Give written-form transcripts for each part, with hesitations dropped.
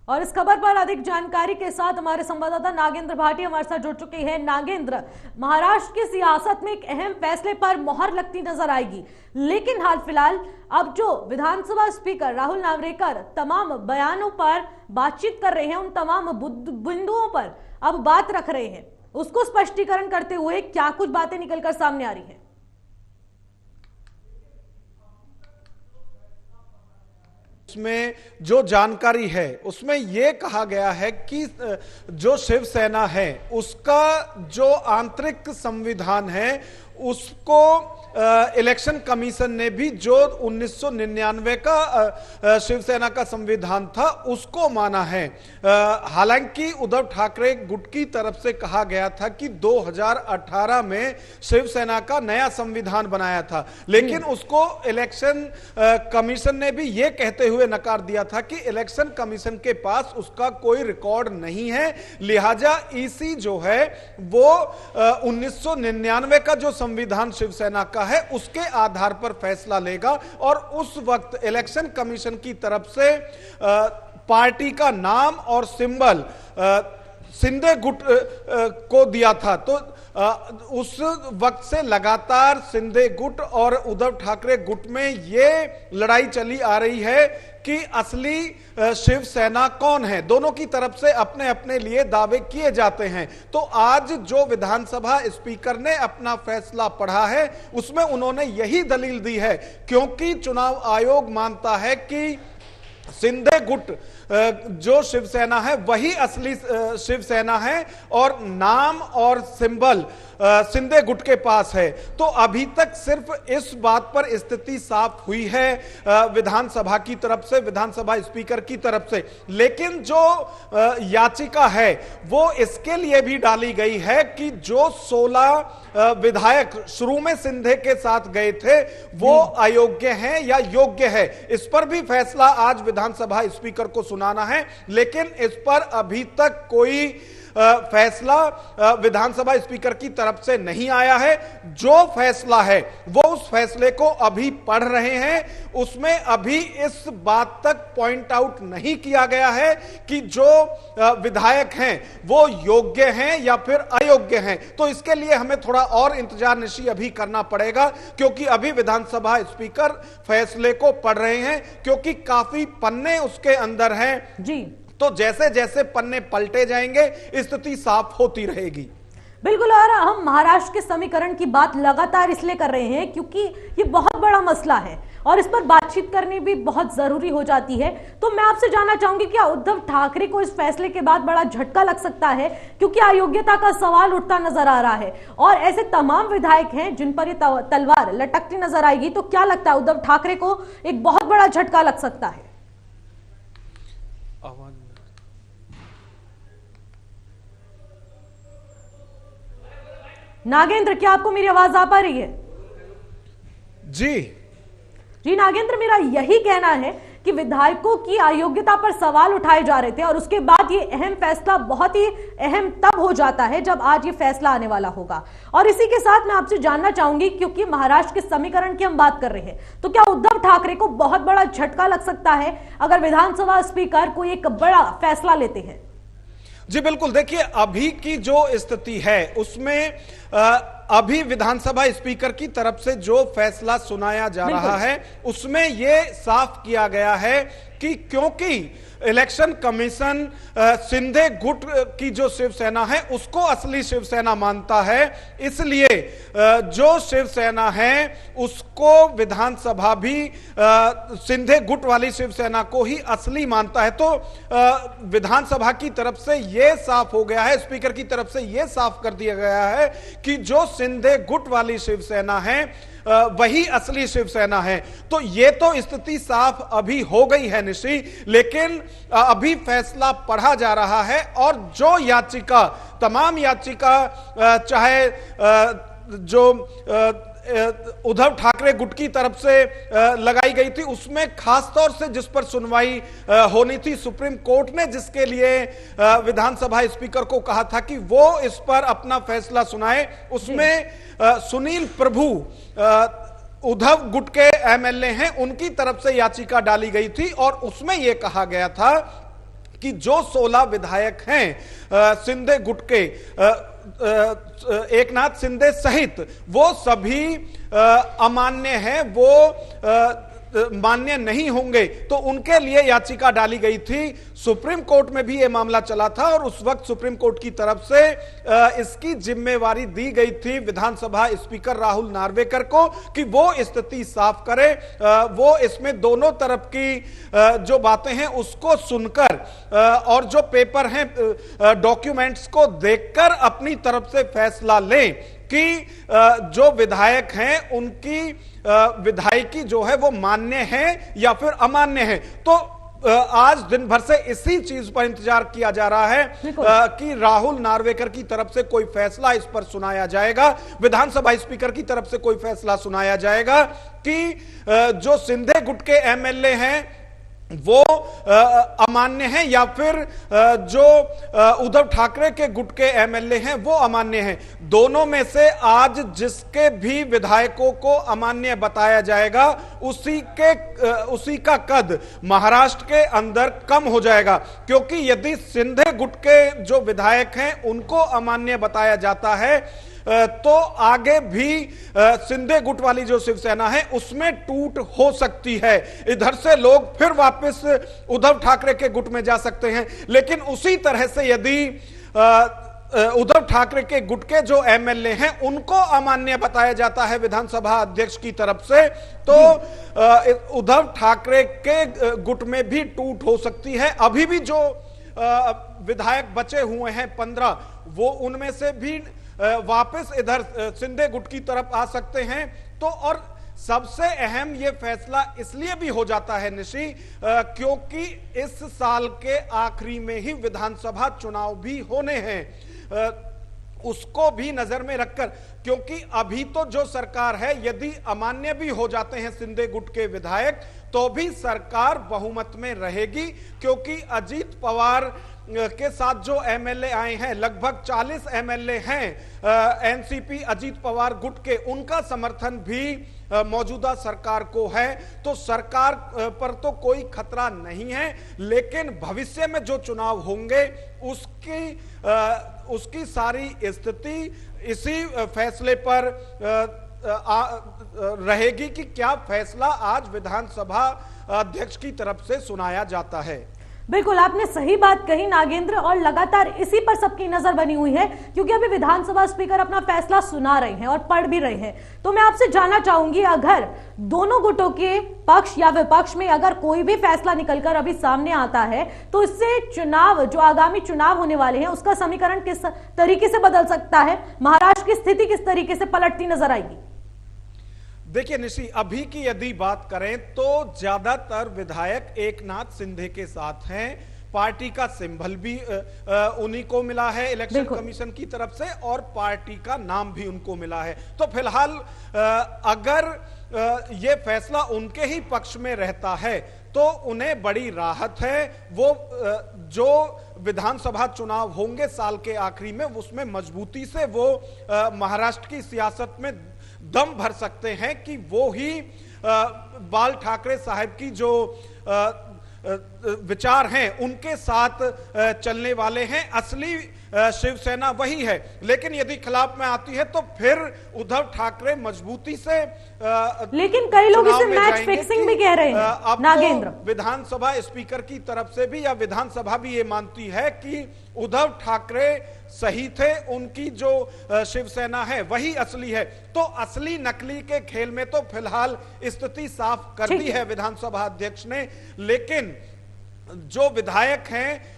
और इस खबर पर अधिक जानकारी के साथ हमारे संवाददाता नागेंद्र भाटिया हमारे साथ जुड़ चुके हैं। नागेंद्र, महाराष्ट्र की सियासत में एक अहम फैसले पर मोहर लगती नजर आएगी, लेकिन हाल फिलहाल अब जो विधानसभा स्पीकर राहुल नार्वेकर तमाम बयानों पर बातचीत कर रहे हैं, उन तमाम बिंदुओं पर अब बात रख रहे हैं, उसको स्पष्टीकरण करते हुए क्या कुछ बातें निकलकर सामने आ रही है? उसमें जो जानकारी है उसमें यह कहा गया है कि जो शिवसेना है उसका जो आंतरिक संविधान है उसको इलेक्शन कमीशन ने भी जो 1999 का शिवसेना का संविधान था उसको माना है। हालांकि उद्धव ठाकरे गुट की तरफ से कहा गया था कि 2018 में शिवसेना का नया संविधान बनाया था, लेकिन उसको इलेक्शन कमीशन ने भी यह कहते हुए नकार दिया था कि इलेक्शन कमीशन के पास उसका कोई रिकॉर्ड नहीं है, लिहाजा ईसी जो है वो 1999 का जो संविधान शिवसेना का है उसके आधार पर फैसला लेगा। और उस वक्त इलेक्शन कमीशन की तरफ से पार्टी का नाम और सिंबल शिंदे गुट को दिया था। तो उस वक्त से लगातार शिंदे गुट और उद्धव ठाकरे गुट में यह लड़ाई चली आ रही है कि असली शिवसेना कौन है। दोनों की तरफ से अपने अपने लिए दावे किए जाते हैं। तो आज जो विधानसभा स्पीकर ने अपना फैसला पढ़ा है उसमें उन्होंने यही दलील दी है, क्योंकि चुनाव आयोग मानता है कि शिंदे गुट जो शिवसेना है वही असली शिवसेना है और नाम और सिंबल शिंदे गुट के पास है। तो अभी तक सिर्फ इस बात पर स्थिति साफ हुई है विधानसभा की तरफ से, विधानसभा स्पीकर की तरफ से, लेकिन जो याचिका है वो इसके लिए भी डाली गई है कि जो 16 विधायक शुरू में शिंदे के साथ गए थे वो अयोग्य हैं या योग्य है। इस पर भी फैसला आज विधानसभा स्पीकर को सुनाना है, लेकिन इस पर अभी तक कोई फैसला विधानसभा स्पीकर की तरफ से नहीं आया है। जो फैसला है वो उस फैसले को अभी पढ़ रहे हैं, उसमें अभी इस बात तक पॉइंट आउट नहीं किया गया है कि जो विधायक हैं वो योग्य हैं या फिर अयोग्य हैं। तो इसके लिए हमें थोड़ा और इंतजार निशी अभी करना पड़ेगा, क्योंकि अभी विधानसभा स्पीकर फैसले को पढ़ रहे हैं, क्योंकि काफी पन्ने उसके अंदर हैं जी। तो जैसे जैसे पन्ने पलटे जाएंगे स्थिति साफ होती रहेगी। बिल्कुल, और हम महाराष्ट्र के समीकरण की बात लगातार इसलिए कर रहे हैं क्योंकि ये बहुत बड़ा मसला है और इस पर बातचीत करनी भी बहुत जरूरी हो जाती है। तो मैं आपसे जानना चाहूंगी, क्या उद्धव ठाकरे को इस फैसले के बाद बड़ा झटका लग सकता है, क्योंकि अयोग्यता का सवाल उठता नजर आ रहा है और ऐसे तमाम विधायक हैं जिन पर ये तलवार लटकती नजर आएगी। तो क्या लगता है उद्धव ठाकरे को एक बहुत बड़ा झटका लग सकता है? नागेंद्र, क्या आपको मेरी आवाज आ पा रही है? जी नागेंद्र, मेरा यही कहना है कि विधायकों की अयोग्यता पर सवाल उठाए जा रहे थे और उसके बाद ये अहम फैसला बहुत ही अहम तब हो जाता है जब आज ये फैसला आने वाला होगा। और इसी के साथ मैं आपसे जानना चाहूंगी, क्योंकि महाराष्ट्र के समीकरण की हम बात कर रहे हैं, तो क्या उद्धव ठाकरे को बहुत बड़ा झटका लग सकता है अगर विधानसभा स्पीकर कोई एक बड़ा फैसला लेते हैं? जी बिल्कुल, देखिए अभी की जो स्थिति है उसमें अभी विधानसभा स्पीकर की तरफ से जो फैसला सुनाया जा रहा है उसमें यह साफ किया गया है कि क्योंकि इलेक्शन कमीशन शिंदे गुट की जो शिवसेना है उसको असली शिवसेना मानता है, इसलिए जो शिवसेना है उसको विधानसभा भी शिंदे गुट वाली शिवसेना को ही असली मानता है। तो विधानसभा की तरफ से यह साफ हो गया है, स्पीकर की तरफ से यह साफ कर दिया गया है कि जो शिंदे गुट वाली शिवसेना है वही असली शिवसेना है। तो ये तो स्थिति साफ अभी हो गई है निशी, लेकिन अभी फैसला पढ़ा जा रहा है और जो याचिका, तमाम याचिका चाहे जो उद्धव ठाकरे गुट की तरफ से लगाई गई थी उसमें खास तौर से जिस पर सुनवाई होनी थी, सुप्रीम कोर्ट ने जिसके लिए विधानसभा स्पीकर को कहा था कि वो इस पर अपना फैसला सुनाए, उसमें सुनील प्रभु उद्धव गुट के एमएलए हैं, उनकी तरफ से याचिका डाली गई थी और उसमें यह कहा गया था कि जो 16 विधायक हैं शिंदे गुट के, एकनाथ शिंदे सहित, वो सभी अमान्य हैं, वो मान्य नहीं होंगे, तो उनके लिए याचिका डाली गई थी। सुप्रीम कोर्ट में भी यह मामला चला था और उस वक्त सुप्रीम कोर्ट की तरफ से इसकी जिम्मेवारी दी गई थी विधानसभा स्पीकर राहुल नार्वेकर को कि वो स्थिति साफ करे, वो इसमें दोनों तरफ की जो बातें हैं उसको सुनकर और जो पेपर हैं डॉक्यूमेंट्स को देखकर अपनी तरफ से फैसला लें कि जो विधायक हैं उनकी विधायकी जो है वो मान्य है या फिर अमान्य है। तो आज दिन भर से इसी चीज पर इंतजार किया जा रहा है कि राहुल नार्वेकर की तरफ से कोई फैसला इस पर सुनाया जाएगा, विधानसभा स्पीकर की तरफ से कोई फैसला सुनाया जाएगा कि जो शिंदे गुट के एमएलए हैं वो अमान्य हैं या फिर जो उद्धव ठाकरे के गुट के एमएलए हैं वो अमान्य हैं। दोनों में से आज जिसके भी विधायकों को अमान्य बताया जाएगा उसी का कद महाराष्ट्र के अंदर कम हो जाएगा, क्योंकि यदि शिंदे गुट के जो विधायक हैं उनको अमान्य बताया जाता है तो आगे भी शिंदे गुट वाली जो शिवसेना है उसमें टूट हो सकती है। इधर से लोग फिर वापस उद्धव ठाकरे के गुट में जा सकते हैं, लेकिन उसी तरह से यदि उद्धव ठाकरे के गुट के जो एमएलए हैं उनको अमान्य बताया जाता है विधानसभा अध्यक्ष की तरफ से, तो उद्धव ठाकरे के गुट में भी टूट हो सकती है। अभी भी जो विधायक बचे हुए हैं 15, वो उनमें से भी वापस इधर शिंदे गुट की तरफ आ सकते हैं। तो और सबसे अहम ये फैसला इसलिए भी हो जाता है निशी क्योंकि इस साल के आखिरी में ही विधानसभा चुनाव भी होने हैं, उसको भी नजर में रखकर, क्योंकि अभी तो जो सरकार है यदि अमान्य भी हो जाते हैं शिंदे गुट के विधायक तो भी सरकार बहुमत में रहेगी, क्योंकि अजीत पवार के साथ जो एमएलए आए हैं लगभग 40 एमएलए हैं एनसीपी अजीत पवार गुट के, उनका समर्थन भी मौजूदा सरकार को है। तो सरकार पर तो कोई खतरा नहीं है, लेकिन भविष्य में जो चुनाव होंगे उसकी सारी स्थिति इसी फैसले पर रहेगी कि क्या फैसला आज विधानसभा अध्यक्ष की तरफ से सुनाया जाता है। बिल्कुल आपने सही बात कही नागेंद्र, और लगातार इसी पर सबकी नजर बनी हुई है क्योंकि अभी विधानसभा स्पीकर अपना फैसला सुना रहे हैं और पढ़ भी रहे हैं। तो मैं आपसे जानना चाहूंगी, अगर दोनों गुटों के पक्ष या विपक्ष में अगर कोई भी फैसला निकलकर अभी सामने आता है तो इससे चुनाव, जो आगामी चुनाव होने वाले हैं, उसका समीकरण किस तरीके से बदल सकता है, महाराष्ट्र की स्थिति किस तरीके से पलटती नजर आएगी? देखिए निशी, अभी की यदि बात करें तो ज्यादातर विधायक एकनाथ शिंदे के साथ हैं। पार्टी का सिंबल भी उन्हीं को मिला है इलेक्शन कमीशन की तरफ से और पार्टी का नाम भी उनको मिला है। तो फिलहाल अगर ये फैसला उनके ही पक्ष में रहता है तो उन्हें बड़ी राहत है। वो जो विधानसभा चुनाव होंगे साल के आखिरी में, उसमें मजबूती से वो महाराष्ट्र की सियासत में दम भर सकते हैं कि वो ही बाल ठाकरे साहब की जो विचार हैं उनके साथ चलने वाले हैं। असली शिवसेना वही है, लेकिन यदि खिलाफ में आती है तो फिर उद्धव ठाकरे मजबूती से लेकिन कई लोग इसे मैच फिक्सिंग भी कह रहे हैं नागेंद्र। विधानसभा स्पीकर की तरफ से भी या विधानसभा भी ये मानती है कि उद्धव ठाकरे सही थे, उनकी जो शिवसेना है वही असली है। तो असली नकली के खेल में तो फिलहाल स्थिति साफ कर दी है विधानसभा अध्यक्ष ने, लेकिन जो विधायक हैं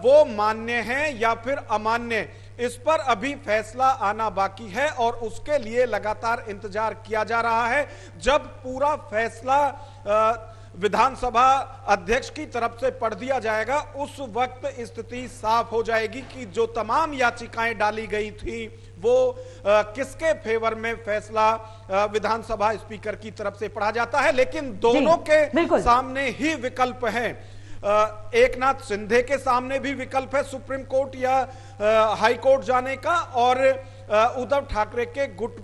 वो मान्य हैं या फिर अमान्य, इस पर अभी फैसला आना बाकी है और उसके लिए लगातार इंतजार किया जा रहा है। जब पूरा फैसला विधानसभा अध्यक्ष की तरफ से पढ़ दिया जाएगा उस वक्त स्थिति साफ हो जाएगी कि जो तमाम याचिकाएं डाली गई थी वो किसके फेवर में फैसला विधानसभा स्पीकर की तरफ से पढ़ा जाता है। लेकिन दोनों के सामने ही विकल्प हैं। एकनाथ शिंदे के सामने भी विकल्प है सुप्रीम कोर्ट या हाई कोर्ट जाने का, और उद्धव ठाकरे के गुट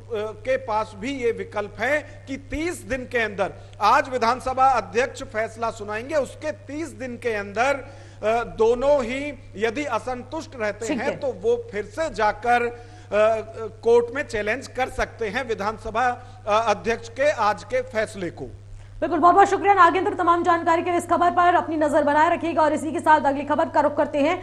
के पास भी ये विकल्प है कि 30 दिन के अंदर, आज विधानसभा अध्यक्ष फैसला सुनाएंगे, उसके 30 दिन के अंदर दोनों ही यदि असंतुष्ट रहते ठीक हैं है। तो वो फिर से जाकर कोर्ट में चैलेंज कर सकते हैं विधानसभा अध्यक्ष के आज के फैसले को। बिल्कुल, बहुत बहुत शुक्रिया नागेंद्र, तमाम जानकारी के लिए। इस खबर पर अपनी नजर बनाए रखिएगा और इसी के साथ अगली खबर का रुख करते हैं।